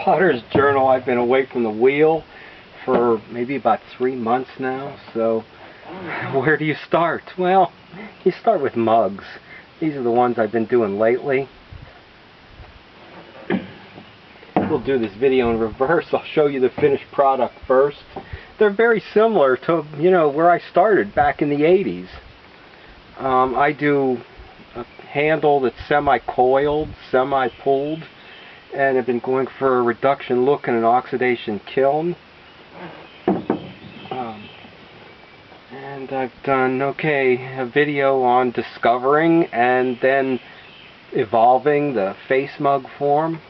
Potter's Journal. I've been away from the wheel for maybe about 3 months now, so where do you start? Well, you start with mugs. These are the ones I've been doing lately. We'll do this video in reverse. I'll show you the finished product first. They're very similar to, where I started back in the 80s. I do a handle that's semi-coiled, semi-pulled, and I've been going for a reduction look in an oxidation kiln. And I've done, a video on discovering and then evolving the face mug form.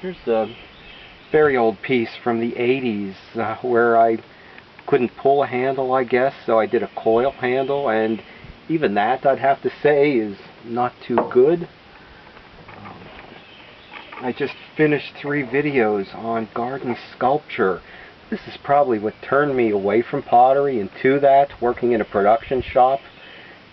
Here's a very old piece from the 80s where I couldn't pull a handle, I guess, so I did a coil handle, and even that, I'd have to say, is not too good. I just finished 3 videos on garden sculpture. This is probably what turned me away from pottery and to that, working in a production shop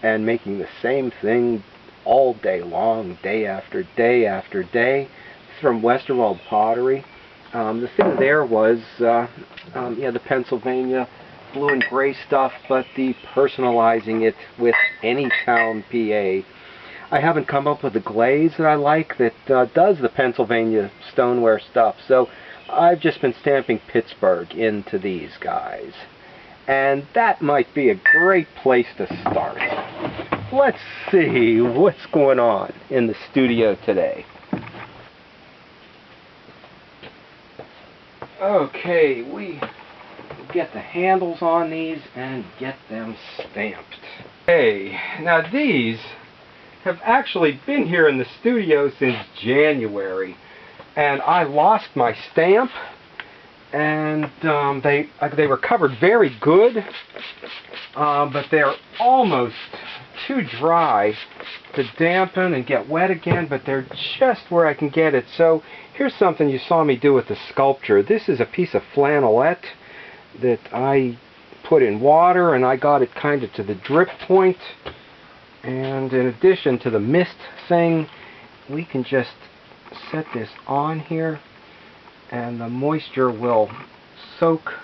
and making the same thing all day long, day after day after day. It's from Westerwald Pottery. The thing there was, the Pennsylvania blue and gray stuff, but the personalizing it with Anytown, PA. I haven't come up with a glaze that I like that does the Pennsylvania stoneware stuff, so I've just been stamping Pittsburgh into these guys. And that might be a great place to start. Let's see what's going on in the studio today. Okay, we get the handles on these and get them stamped. Okay, now these have actually been here in the studio since January, and I lost my stamp, and they were covered very good, but they're almost too dry to dampen and get wet again, but they're just where I can get it. So here's something you saw me do with the sculpture. This is a piece of flannelette that I put in water, and I got it kind of to the drip point. And in addition to the mist thing, we can just set this on here, and the moisture will soak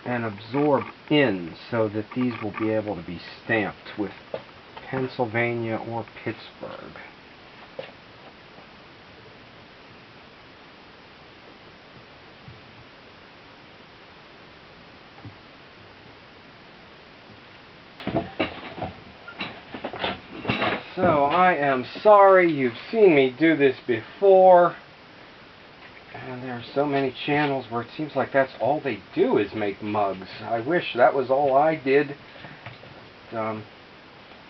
and absorb in so that these will be able to be stamped with Pennsylvania or Pittsburgh. So I am sorry, you've seen me do this before, and there are so many channels where it seems like that's all they do is make mugs. I wish that was all I did. Well,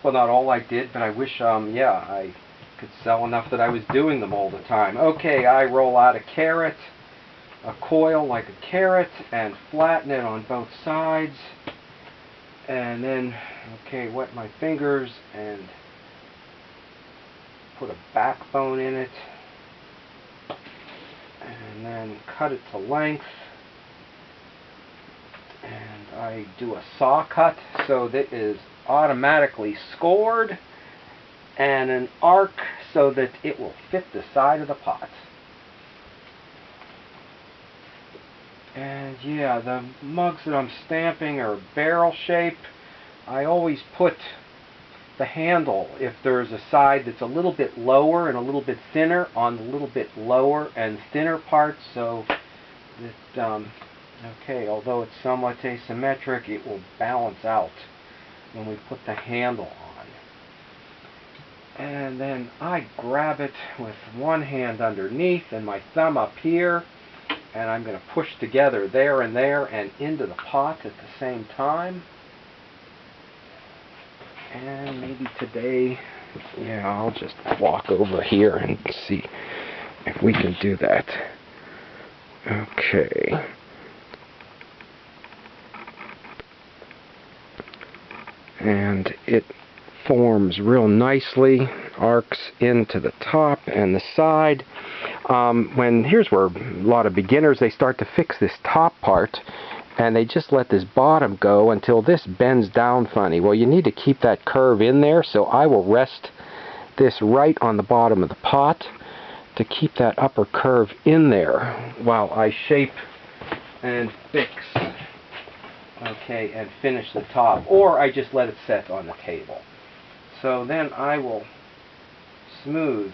not all I did, but I wish, I could sell enough that I was doing them all the time. Okay, I roll out a carrot, a coil like a carrot, and flatten it on both sides, and then, wet my fingers and put a backbone in it, and then cut it to length, and I do a saw cut so that it is automatically scored, and an arc so that it will fit the side of the pot. And yeah, the mugs that I'm stamping are barrel shape. I always put the handle, if there's a side that's a little bit lower and a little bit thinner, on the little bit lower and thinner parts, so that, although it's somewhat asymmetric, it will balance out when we put the handle on. And then I grab it with one hand underneath and my thumb up here, and I'm going to push together there and into the pot at the same time. And maybe today, I'll just walk over here and see if we can do that. Okay. And it forms real nicely, arcs into the top and the side. Here's where a lot of beginners, they start to fix this top part, and they just let this bottom go until this bends down funny. Well, you need to keep that curve in there, so I will rest this right on the bottom of the pot to keep that upper curve in there while I shape and fix, okay, and finish the top, or I just let it set on the table. So then I will smooth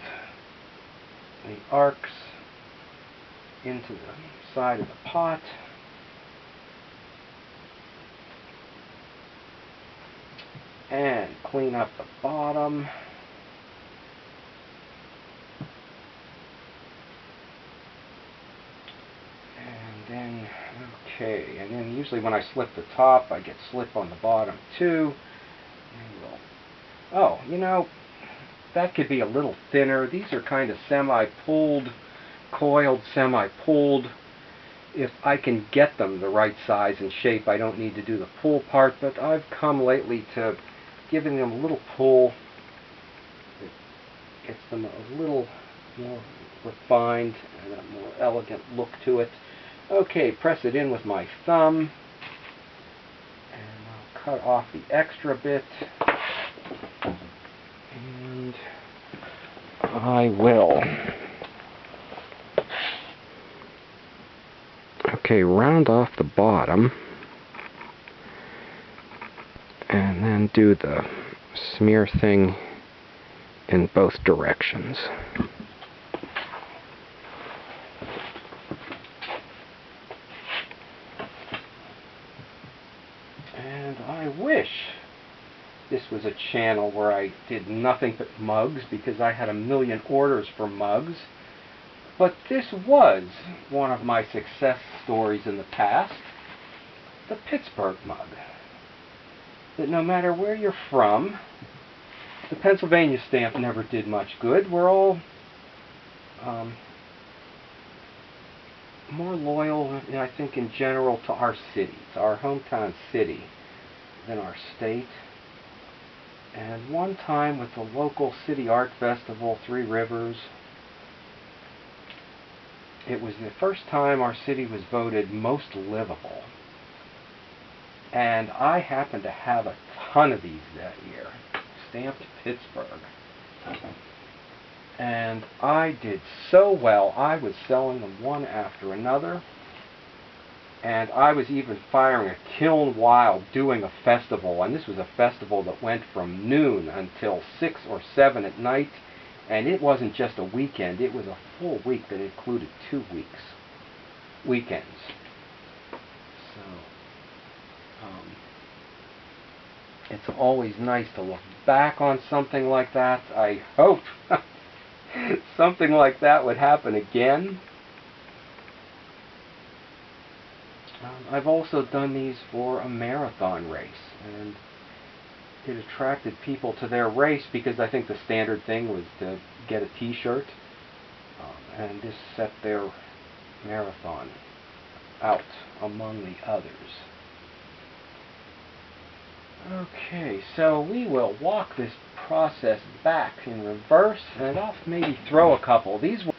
the arcs into the side of the pot. And clean up the bottom. And then, okay, and then usually when I slip the top, I get slip on the bottom too. And oh, you know, that could be a little thinner. These are kind of semi-pulled, coiled, semi-pulled. If I can get them the right size and shape, I don't need to do the pull part, but I've come lately to giving them a little pull. It gets them a little more refined and a more elegant look to it. Okay, press it in with my thumb, and I'll cut off the extra bit, and I will. Okay, round off the bottom, and then do the smear thing in both directions. And I wish this was a channel where I did nothing but mugs, because I had a million orders for mugs. But this was one of my success stories in the past, the Pittsburgh mug. That no matter where you're from, the Pennsylvania stamp never did much good. We're all more loyal, I think, in general to our city, to our hometown city, than our state. And one time with the local city art festival, Three Rivers, it was the first time our city was voted most livable. And I happened to have a ton of these that year, stamped Pittsburgh. And I did so well. I was selling them one after another. And I was even firing a kiln while doing a festival. And this was a festival that went from noon until 6 or 7 at night. And it wasn't just a weekend, it was a full week that included 2 weekends. So, it's always nice to look back on something like that. I hope something like that would happen again. I've also done these for a marathon race, and it attracted people to their race because I think the standard thing was to get a t-shirt, and this set their marathon out among the others. Okay, so we will walk this process back in reverse, and I'll maybe throw a couple. These will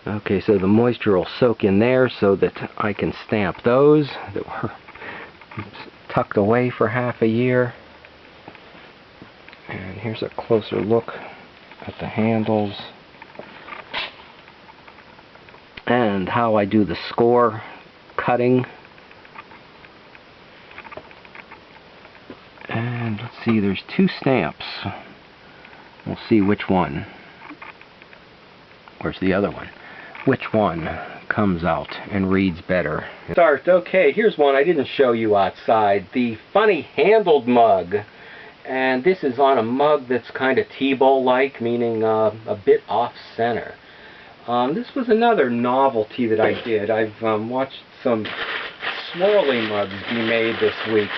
okay, so the moisture will soak in there so that I can stamp those that were tucked away for half a year. And here's a closer look at the handles and how I do the score cutting. And let's see, there's 2 stamps. We'll see which one. Where's the other one? Which one comes out and reads better. Start. Okay, here's one I didn't show you outside. The funny handled mug. And this is on a mug that's kind of T-bowl-like, meaning a bit off-center. This was another novelty that I did. I've watched some swirly mugs be made this week.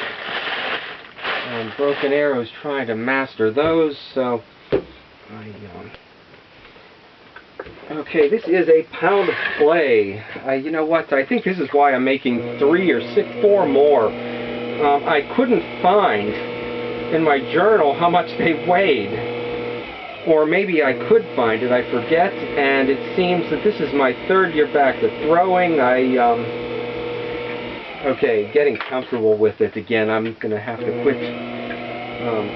And Broken Arrow's trying to master those, so okay, this is a pound of clay. You know what? I think this is why I'm making 3 or 4 more. I couldn't find in my journal how much they weighed. Or maybe I could find it, I forget. And it seems that this is my 3rd year back to throwing. Okay, getting comfortable with it again. I'm going to have to quit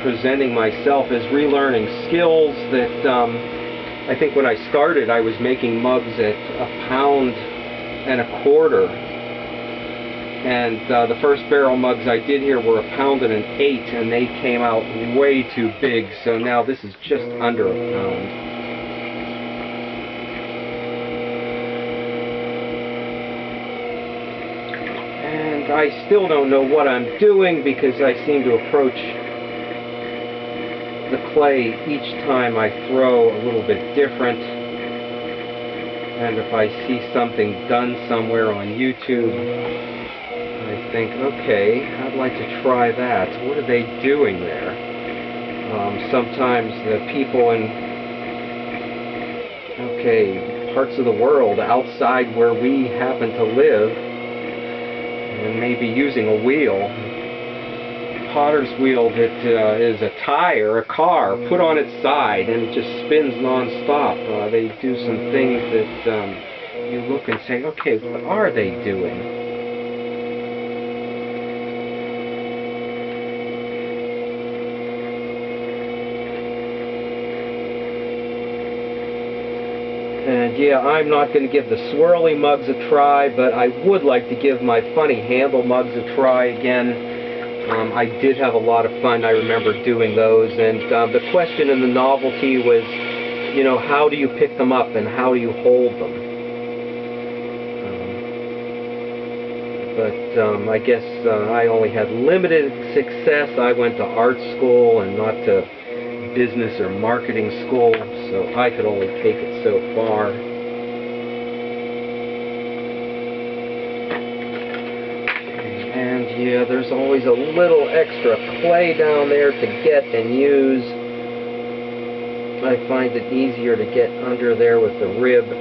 presenting myself as relearning skills that I think when I started I was making mugs at £1.25, and the first barrel mugs I did here were £1.08, and they came out way too big, so now this is just under £1. And I still don't know what I'm doing because I seem to approach the clay each time I throw a little bit different. And if I see something done somewhere on YouTube, I think, okay, I'd like to try that. What are they doing there? Sometimes the people in, parts of the world outside where we happen to live, and maybe using a wheel, potter's wheel that is a tire, a car, put on its side and it just spins non-stop. They do some things that you look and say, okay, what are they doing? And yeah, I'm not going to give the swirly mugs a try, but I would like to give my funny handle mugs a try again. I did have a lot of fun, I remember doing those, and the question in the novelty was, you know, how do you pick them up and how do you hold them? But I guess I only had limited success. I went to art school and not to business or marketing school, so I could only take it so far. And yeah, there's always a little extra clay down there to get and use. I find it easier to get under there with the rib.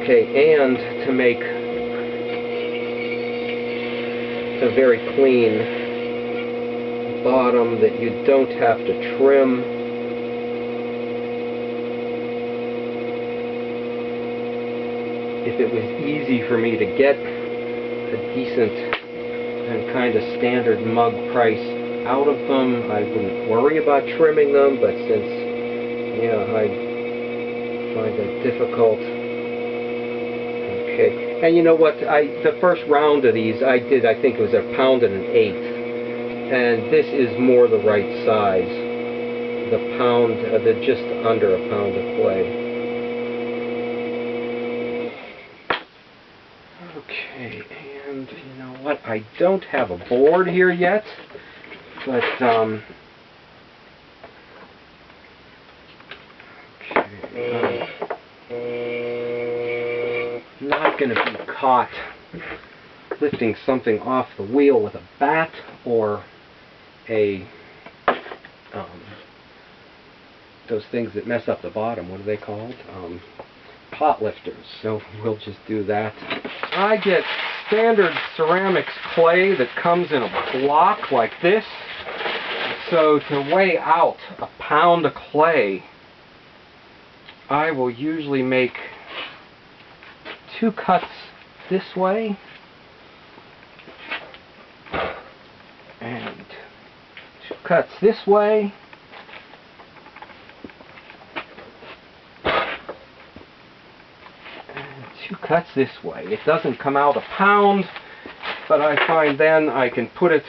Okay, and to make a very clean bottom that you don't have to trim. If it was easy for me to get a decent and kind of standard mug price out of them, I wouldn't worry about trimming them, but since, yeah, I find that difficult. Okay, and you know what, the first round of these I did, I think it was £1.08. And this is more the right size. The pound, just under a pound of clay. Okay, and you know what? I don't have a board here yet, but I'm not going to be caught lifting something off the wheel with a bat or those things that mess up the bottom, what are they called? Pot lifters. So we'll just do that. I get standard ceramics clay that comes in a block like this. So to weigh out a pound of clay, I will usually make 2 cuts this way and 2 cuts this way, and 2 cuts this way. It doesn't come out a pound, but I find then I can put it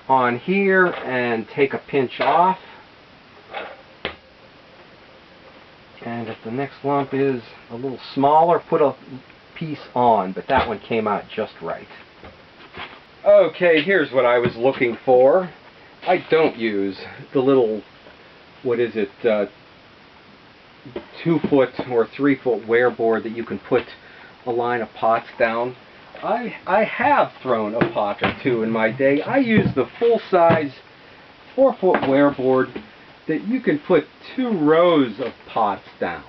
on here and take a pinch off, and if the next lump is a little smaller, put a piece on, but that one came out just right. Okay, here's what I was looking for. I don't use the little, what is it, 2-foot or 3-foot wear board that you can put a line of pots down. I have thrown a pot or 2 in my day. I use the full-size 4-foot wear board that you can put 2 rows of pots down.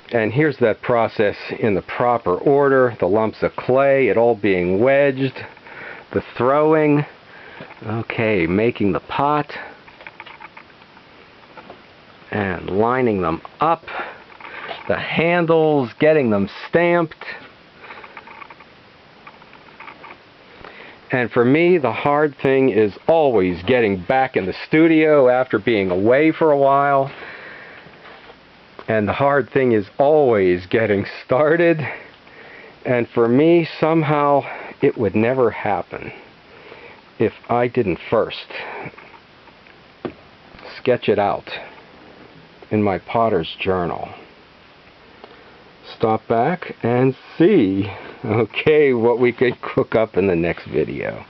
And here's that process in the proper order. The lumps of clay, it all being wedged. the throwing. Okay, making the pot and lining them up. The handles, getting them stamped. And for me, the hard thing is always getting back in the studio after being away for a while. And the hard thing is always getting started. And for me, somehow, it would never happen if I didn't first sketch it out in my potter's journal. Stop back and see, okay, what we could cook up in the next video.